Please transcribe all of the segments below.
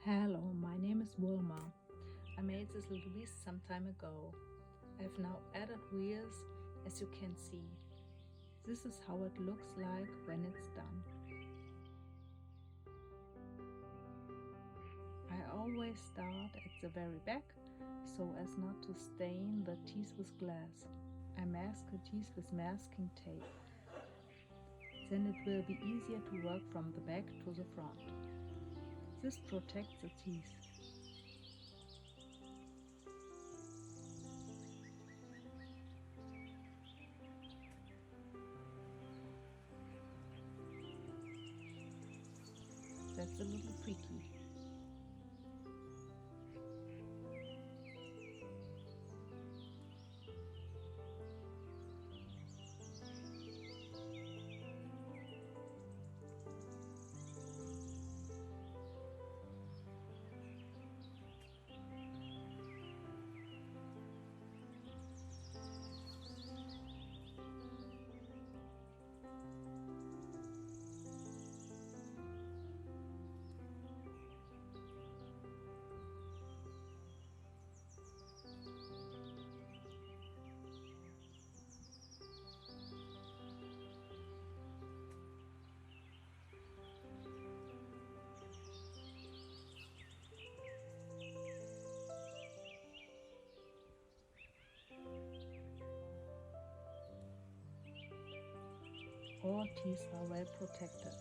Hello, my name is Wilma. I made this little beast some time ago. I've now added wheels, as you can see. This is how it looks like when it's done. I always start at the very back so as not to stain the teeth with glass. I mask the teeth with masking tape. Then it will be easier to work from the back to the front. This protects the teeth. That's a little tricky. All teeth are well protected.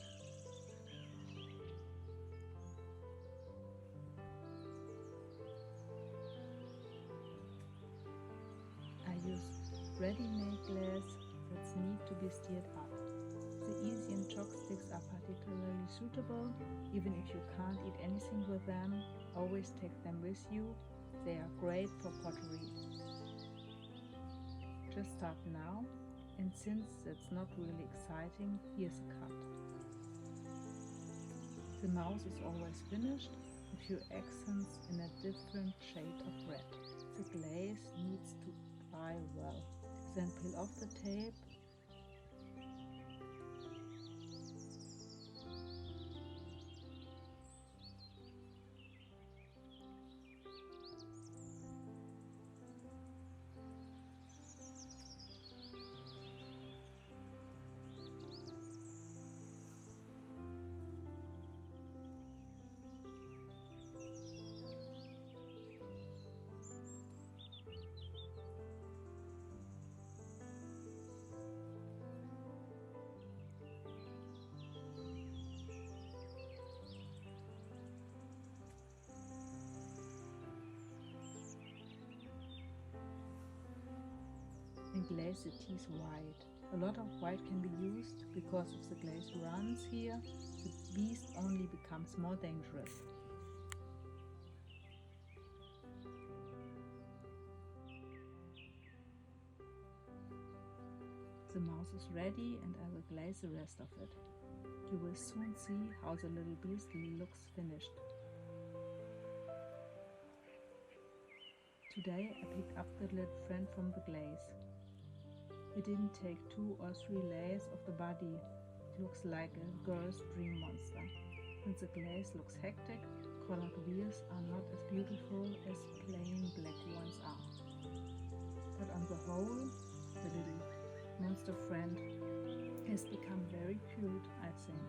I use ready-made glass that need to be steered up. The easy and chalk sticks are particularly suitable. Even if you can't eat anything with them, always take them with you. They are great for pottery. Just start now, and since it's not really exciting, here's a cut. The mouse is always finished, a few accents in a different shade of red. The glaze needs to dry well. Then peel off the tape. And glaze the teeth white. A lot of white can be used because if the glaze runs here, the beast only becomes more dangerous. The mouse is ready and I will glaze the rest of it. You will soon see how the little beast looks finished. Today I picked up the little friend from the glaze. It didn't take 2 or 3 layers of the body. It looks like a girl's dream monster. And the glaze looks hectic, colored wheels are not as beautiful as plain black ones are. But on the whole, the little monster friend has become very cute, I think.